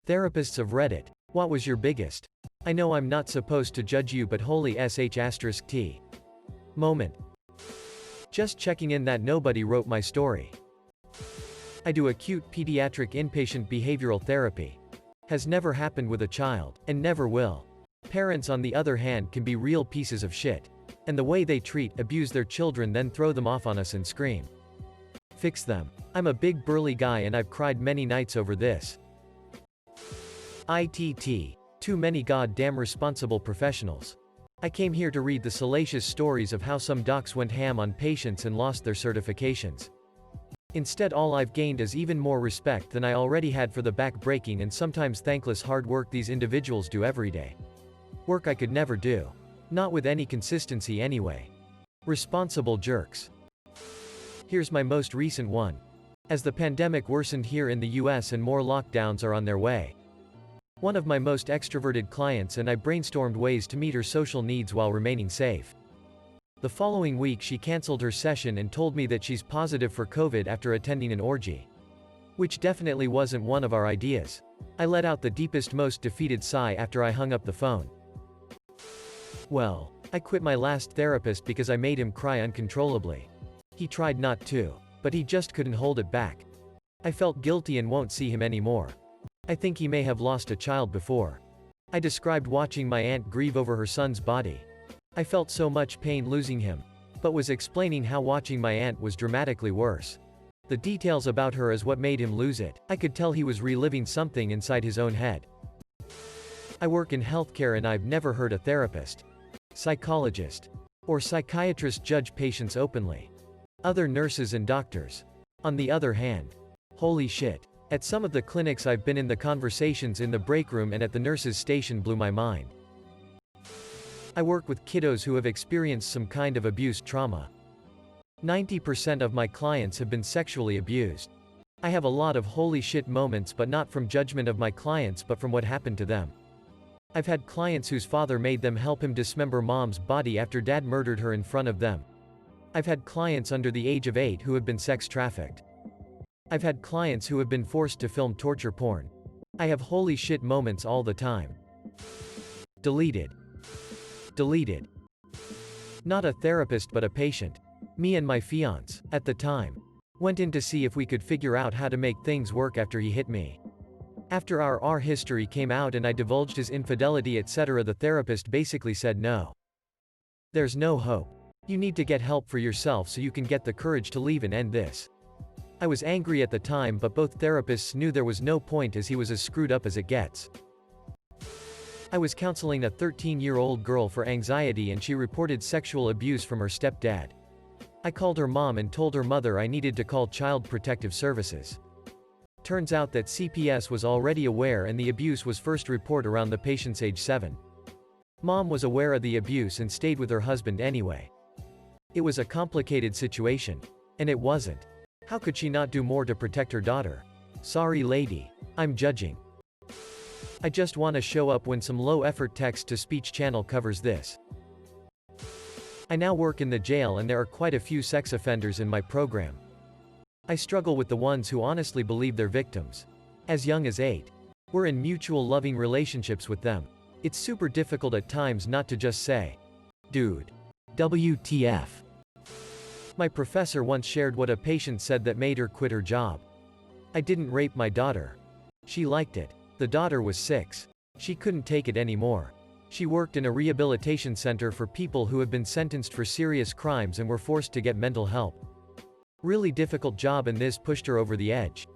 Therapists of Reddit, what was your biggest? I know I'm not supposed to judge you, but holy sh*t moment. Just checking in that nobody wrote my story. I do acute pediatric inpatient behavioral therapy. Has never happened with a child, and never will. Parents on the other hand can be real pieces of shit. And the way they abuse their children, then throw them off on us and scream. Fix them. I'm a big burly guy and I've cried many nights over this. ITT. Too many goddamn responsible professionals. I came here to read the salacious stories of how some docs went ham on patients and lost their certifications. Instead, all I've gained is even more respect than I already had for the back-breaking and sometimes thankless hard work these individuals do every day. Work I could never do. Not with any consistency anyway. Responsible jerks. Here's my most recent one. As the pandemic worsened here in the US and more lockdowns are on their way, one of my most extroverted clients and I brainstormed ways to meet her social needs while remaining safe. The following week she canceled her session and told me that she's positive for COVID after attending an orgy. Which definitely wasn't one of our ideas. I let out the deepest, most defeated sigh after I hung up the phone. Well, I quit my last therapist because I made him cry uncontrollably. He tried not to, but he just couldn't hold it back. I felt guilty and won't see him anymore. I think he may have lost a child before. I described watching my aunt grieve over her son's body. I felt so much pain losing him, but was explaining how watching my aunt was dramatically worse. The details about her is what made him lose it. I could tell he was reliving something inside his own head. I work in healthcare and I've never heard a therapist, psychologist, or psychiatrist judge patients openly. Other nurses and doctors. On the other hand, holy shit. At some of the clinics I've been in, the conversations in the break room and at the nurses' station blew my mind. I work with kiddos who have experienced some kind of abuse trauma. 90% of my clients have been sexually abused. I have a lot of holy shit moments, but not from judgment of my clients but from what happened to them. I've had clients whose father made them help him dismember mom's body after dad murdered her in front of them. I've had clients under the age of 8 who have been sex trafficked. I've had clients who have been forced to film torture porn. I have holy shit moments all the time. Deleted. Deleted. Not a therapist but a patient. Me and my fiance, at the time, went in to see if we could figure out how to make things work after he hit me. After our history came out and I divulged his infidelity etc., the therapist basically said no. There's no hope. You need to get help for yourself so you can get the courage to leave and end this. I was angry at the time, but both therapists knew there was no point as he was as screwed up as it gets. I was counseling a 13-year-old girl for anxiety and she reported sexual abuse from her stepdad. I called her mom and told her mother I needed to call Child Protective Services. Turns out that CPS was already aware and the abuse was first reported around the patient's age 7. Mom was aware of the abuse and stayed with her husband anyway. It was a complicated situation. And it wasn't. How could she not do more to protect her daughter? Sorry lady. I'm judging. I just want to show up when some low-effort text-to-speech channel covers this. I now work in the jail and there are quite a few sex offenders in my program. I struggle with the ones who honestly believe they're victims. As young as 8. We're in mutual loving relationships with them. It's super difficult at times not to just say, dude. WTF. My professor once shared what a patient said that made her quit her job. I didn't rape my daughter. She liked it. The daughter was 6. She couldn't take it anymore. She worked in a rehabilitation center for people who have been sentenced for serious crimes and were forced to get mental help. Really difficult job, and this pushed her over the edge.